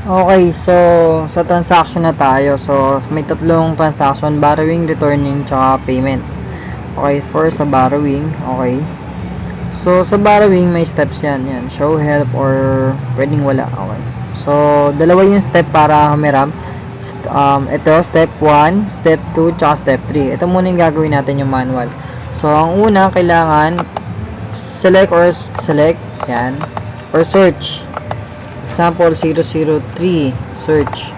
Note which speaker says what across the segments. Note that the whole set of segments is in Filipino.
Speaker 1: Okay, so sa transaction na tayo. So may tatlong transaction: borrowing, returning, tsaka payments. Okay, first sa borrowing. Okay, so sa borrowing may steps yan. Show help or pwedeng wala. Okay, so dalawa yung step para humiram. Ito step 1, step 2, tsaka step 3. Ito muna yung gagawin natin, yung manual. So ang una, kailangan select yan, or search. Example 003, search.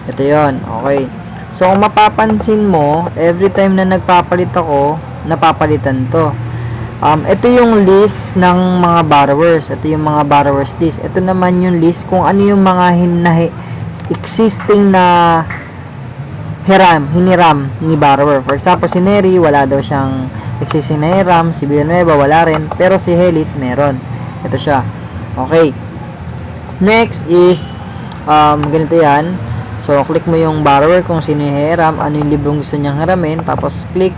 Speaker 1: Ito yon. Okay, so kung mapapansin mo, every time na nagpapalit ako, napapalitan to. Ito yung list ng mga borrowers. Ito yung mga borrowers list. Ito naman yung list kung ano yung mga existing na hiniram ni borrower. For example, si Neri, wala daw siyang existing na hiram. Si Villanueva, wala rin. Pero si Helit, meron. Ito siya. Okay, next is ganito yan. So click mo yung borrower kung sino yung hiram, ano yung librong gusto niyang hiramin, tapos click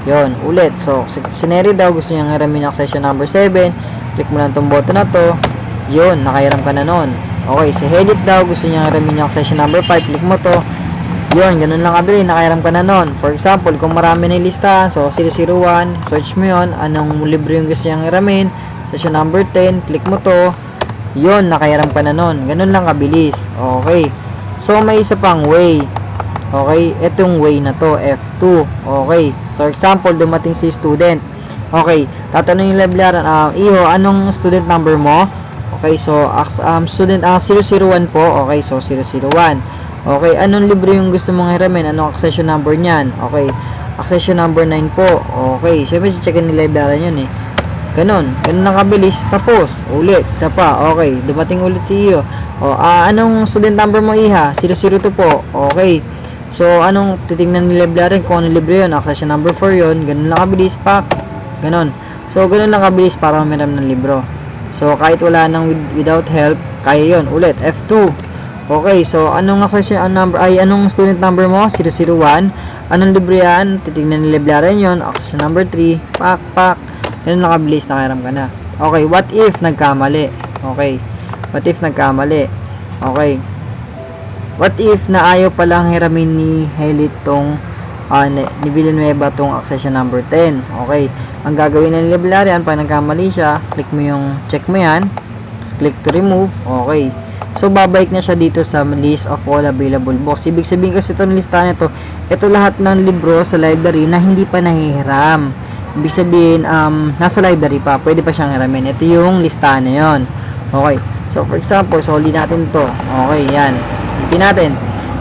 Speaker 1: yon ulit. So si Neri daw gusto niyang hiramin yung accession number 7, click mo lang tong button na to, yon, nakahiram ka na nun. Okay, si Helit daw gusto niyang hiramin yung accession number 5, click mo to, yon, ganun lang kadali, nakahiram ka na nun. For example, kung marami na yung lista, so 001, search mo yon, anong libro yung gusto niyang hiramin, accession number 10, click mo to, yun, nakahiram ka na nun. Ganun lang kabilis. Okay, so may isa pang way. Okay, itong way na to, F2. Okay, so example, dumating si student. Okay, tatanungin yung librarian, Iho, anong student number mo? Okay, so student 001 po. Okay, so 001. Okay, anong libro yung gusto mong hiramin? Anong accession number niyan? Okay, accession number 9 po. Okay, syempre si-checkin ni librarian yun eh. Ganun lang kabilis. Tapos ulit, isa pa. Okay, dumating ulit si iyo. Anong student number mo, Iha? 002 po. Okay, so anong titingnan ni librarian kung anong libre yun? Accession number 4 yun. Ganun lang kabilis, pak. Ganun. So ganun lang kabilis para humiram ng libro. So kahit wala nang without help, kaya yun. Ulit, F2. Okay, so anong accession number, anong student number mo? 001. Anong libre yan? Titingnan ni librarian yun. Accession number 3. Pak. Ganun nakabilis, nakahiram ka na. Okay, what if nagkamali? Okay, what if nagkamali? Okay, what if na ayaw palang hiramin ni Helit tong ni Villanueva tong accession number 10? Okay, ang gagawin ng librarian pag nagkamali siya, click mo yung check mo yan, click to remove. Okay, so babalik na siya dito sa list of all available books. Ibig sabihin kasi itong listahan nito, ito lahat ng libro sa library na hindi pa nahihiram. Ibig sabihin, nasa library pa, pwede pa siyang hiramin. Ito yung listahan na yun. Okay, so for example, soli natin to. Okay, yan, itin natin.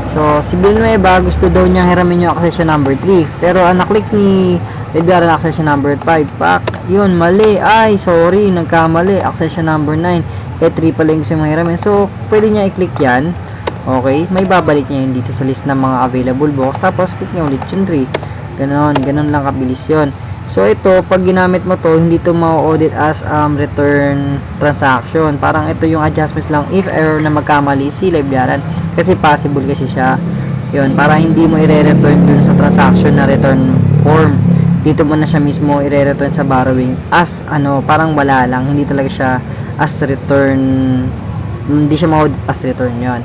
Speaker 1: So si Villanueva, gusto daw niya hiramin yung accession number 3, pero ang naklik ni librarian accession number 5. Pak, yun, mali. Ay, sorry, nagkamali. Accession number 9. 3 pala yung gusto mong hiramin. So pwede niya i-click yan. Okay, may babalik niya yun dito sa list ng mga available books. Tapos click niya ulit yung 3. Ganun lang kabilis yun. So ito, pag ginamit mo to, hindi to ma-audit as return transaction. Parang ito yung adjustments lang if error na magkamali si librarian. Kasi possible kasi siya. Yun, para hindi mo i-return dun sa transaction na return form. Dito mo na siya mismo i-return sa borrowing as parang wala lang. Hindi talaga siya as return. Hindi siya ma-audit as return yon.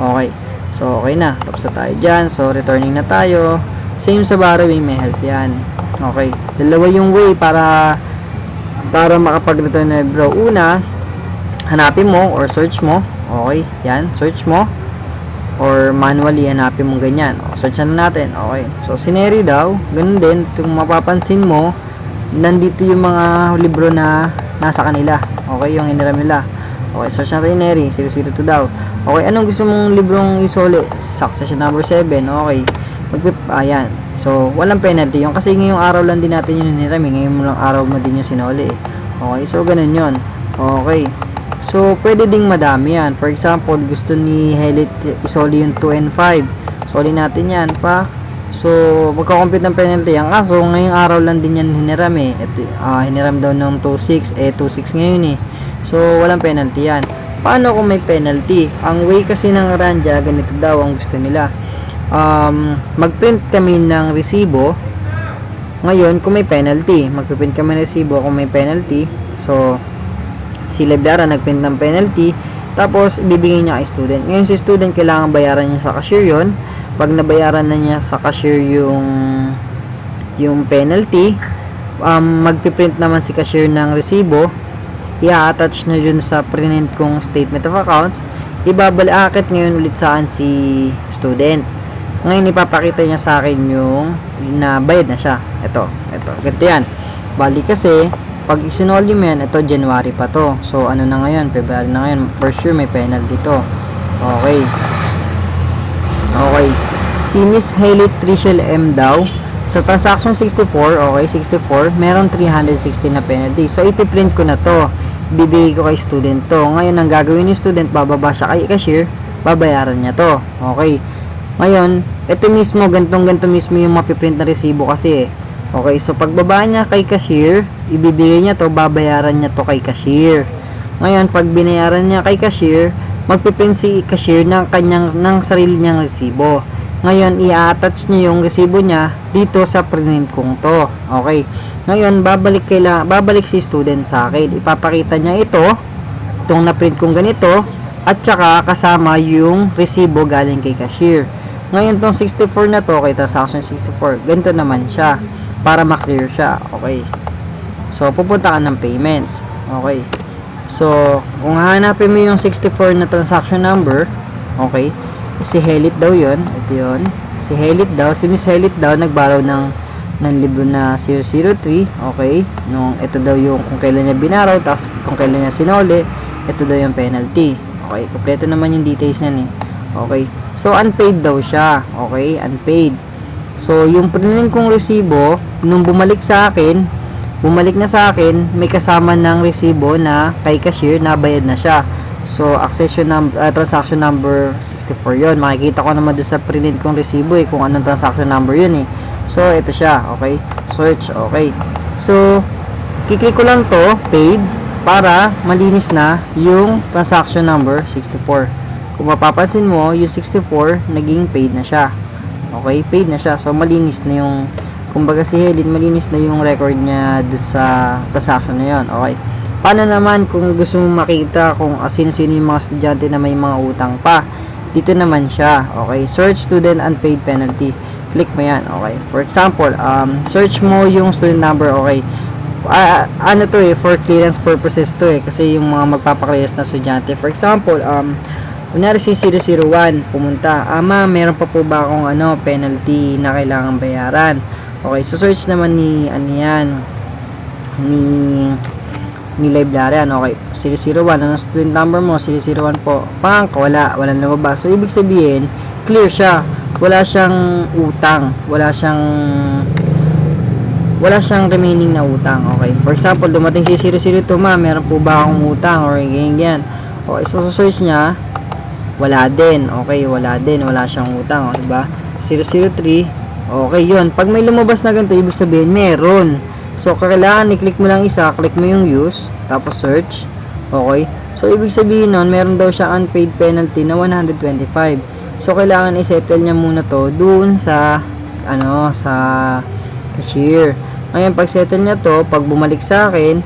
Speaker 1: Okay. So okay na. Tapos na tayo dyan. So returning na tayo. Same sa borrowing, may help yan. Okay, dalawa yung way para makapag-return na libro. Una, hanapin mo or search mo. Okay, yan, search mo or manually hanapin mo ganyan. Search na natin. Okay, so si Neri daw, ganun din. Kung mapapansin mo, nandito yung mga libro na nasa kanila. Okay, yung hiniram nila. Okay, search natin yung Neri, 002 daw. Okay, anong gusto mong librong isoli? Accession number 7. Okay, ayan. So walang penalty yung kasi ngayong araw lang din natin yung hiniram, ngayong araw mo din yung sinuli. Okay, so ganun yun. Okay, so pwede ding madami yan. For example, gusto ni Helit isoli yung 2 and 5, soli natin yan pa. So magkakompute ng penalty yan. So ngayong araw lang din yan hiniram eh. Ito, hiniram daw ng 2.6, 2.6 ngayon eh. So walang penalty yan. Paano kung may penalty? Ang way kasi ng Ranja, ganito daw ang gusto nila. Magprint kami ng resibo ngayon kung may penalty. Magprint kami ng resibo kung may penalty. So si librarian nagprint ng penalty, Tapos, ibibigay niya kay student. Ngayon, si student, kailangan bayaran niya sa cashier yon. Pag nabayaran na niya sa cashier yung penalty, magpiprint naman si cashier ng resibo, i-attach na yun sa print kong statement of accounts, ibabalakit ngayon ulit saan si student. Ngayon, ipapakita niya sa akin yung nabayad na siya. Ito, ganito yan. Bali kasi, pag isinoli mo yan, ito January pa to. So, ano na ngayon? February na ngayon. For sure, may penalty to. Okay. Si Miss Hailey Trishel M daw, sa transaction 64, okay, 64, meron 360 na penalty. So, ipiprint ko na to. Bibigay ko kay student to. Ngayon, ang gagawin ni student, bababa siya kay cashier, babayaran niya to. Okay. Ngayon, ito mismo, ganto mismo yung mapiprint na resibo kasi. Okay, so pagbaba niya kay cashier, ibibigay niya to, babayaran niya to kay cashier. Ngayon, pag binayaran niya kay cashier, magpiprint si cashier ng sarili niyang resibo. Ngayon, i-attach niya yung resibo niya dito sa print kong to. Okay. Ngayon, babalik si student sa akin. Ipapakita niya itong na-print kong ganito, at saka kasama yung resibo galing kay cashier. Ngayon, tong 64 na to, kay transaction 64, ganito naman siya, para ma-clear siya. Okay. So, pupunta ka ng payments. Okay. So, kung hahanapin mo yung 64 na transaction number, okay, si Helit daw yun. Ito yun. Si Helit daw, si Miss Helit daw, nag-borrow ng libro na 003. Okay. Ito daw yung kung kailan niya binaraw, tapos kung kailan niya sinole, ito daw yung penalty. Okay. Kompleto naman yung details niyan eh. Okay. So, unpaid daw siya. Okay. Unpaid. So, yung prinin kong resibo, nung bumalik na sa akin, may kasama ng resibo na kay cashier na bayad na siya. So, transaction number 64 yon. Makikita ko naman doon sa prinin kong resibo kung anong transaction number yun eh. So, ito siya. Okay. Search. Okay. So, kiklik ko lang to, paid, para malinis na yung transaction number 64. Kung mapapansin mo, yung 64, naging paid na siya. Okay, paid na siya. So, malinis na yung, kumbaga si Helen, malinis na yung record niya dun sa transaction na yun. Okay. Paano naman kung gusto mo makita kung sino-sino yung mga estudyante na may mga utang pa? Dito naman siya. Okay, search student unpaid penalty. Click mo yan. Okay. For example, search mo yung student number. Okay. Ano to for clearance purposes to kasi yung mga magpapaklearance na estudyante. For example, kunyari si 001 pumunta, meron pa po ba akong penalty na kailangan bayaran? Okay, so search naman ni librarian. Okay, 001, ano student number mo? 001 po. Walang lumabas. So ibig sabihin, clear siya. Wala siyang utang, wala siyang remaining na utang. Okay, for example, dumating si 002, meron po ba akong utang or ganyan. Okay, so search niya, wala din. Okay, wala siyang utang, diba? 003, okay, yun. Pag may lumabas na ganito, ibig sabihin meron. So, kailangan i-click mo lang isa, click mo yung use, tapos search. Okay, so ibig sabihin nun, meron daw siya unpaid penalty na 125. So, kailangan i-settle niya muna to dun sa sa cashier. Ngayon, pag settle niya to, pag bumalik sa akin,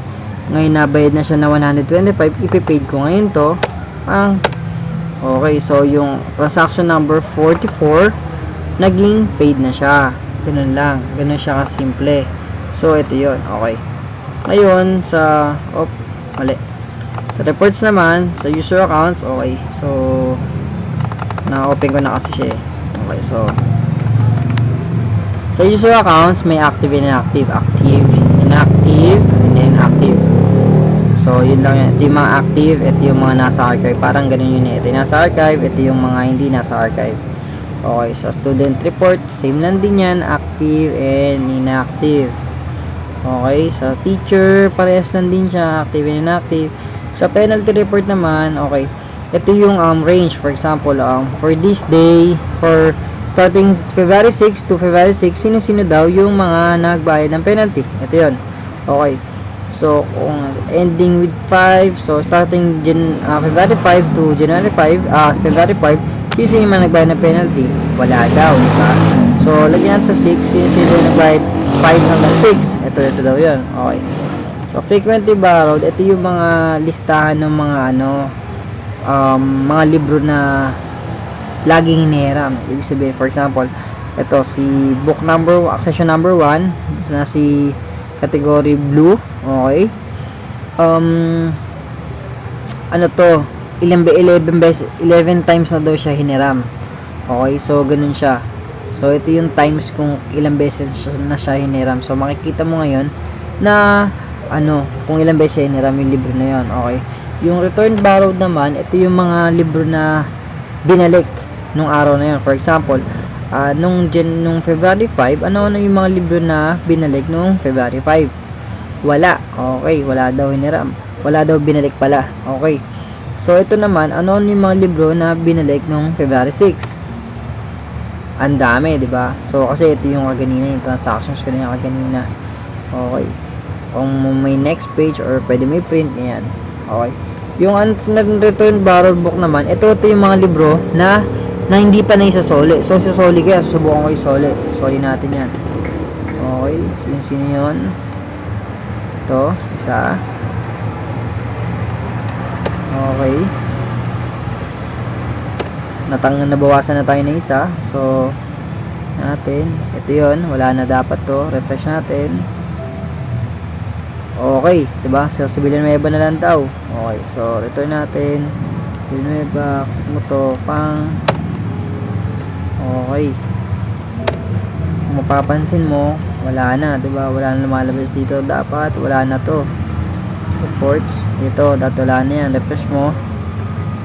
Speaker 1: ngayon nabayad na siya na 125, ipipaid ko ngayon to okay, so yung transaction number 44 naging paid na siya. Ganun lang, ganun siya kasimple. So ito yun. Okay, ngayon sa sa reports naman, sa user accounts. Okay, so na-open ko na kasi siya. Okay, so sa user accounts may active and inactive, inactive and then active. So, yun lang yan. Ito yung mga active, ito yung mga nasa archive. Parang ganun yun eh. Ito yung nasa archive, ito yung mga hindi nasa archive. Okay, sa student report, same lang din yan. Active and inactive. Okay, sa teacher, parehas lang din siya. Active and inactive. Sa penalty report naman, okay, ito yung range. For example, for this day, for starting February 6 to February 6, sino-sino daw yung mga nagbayad ng penalty. Ito yun. Okay. So, kung ending with 5, so starting February 5 to January 5, February 5, sino yung mga nagbayad ng penalty? Wala daw, diba? So, lagyan natin sa 6, sino yung nagbayad 5 hanggang 6? Ito daw yun. Okay. So, frequently borrowed, ito yung mga listahan ng mga mga libro na laging hinihiram. Ibig sabihin, for example, ito si book number, section number 1 na si category blue. Okay. Ano to, 11 times na daw siya hiniram. Okay, so ganun siya. So ito yung times kung ilang beses na siya hiniram. So makikita mo ngayon na kung ilang beses siya hiniram yung libro na yon. Okay. Yung return borrowed naman, ito yung mga libro na binalik nung araw na yon. For example, nung February 5, ano yung mga libro na binalik nung February 5? Wala. Okay, wala daw hiniram. Wala daw binalik pala. Okay. So ito naman, ano yung mga libro na binalik nung February 6? Ang dami, 'di ba? So kasi ito yung kaganina, yung transactions ko na kaganina. Okay. Kung may next page or pwede may print niyan. Okay. Yung return borrowed book naman, ito yung mga libro na hindi pa na isasoli. So isasoli kaya susubukan ko isoli. Soli natin 'yan. Okay. Sino 'yon? Ito, isa. Okay. Nabawasan na tayo ng isa. So natin, ito yon, wala na dapat to. Refresh natin. Okay, 'di ba? So Villanueva na lang daw. Okay, so return natin. Villanueva, mo to pang. Okay. Kung mapapansin mo, wala na, 'di ba? Wala na lumalabas dito. Dapat wala na to. Reports, ito, dati wala na yan. Refresh mo.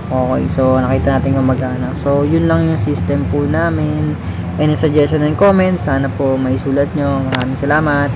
Speaker 1: Okay, so nakita natin kung magana. So yun lang yung system po namin. Any suggestion and comments, sana po maisulat nyo. Maraming salamat.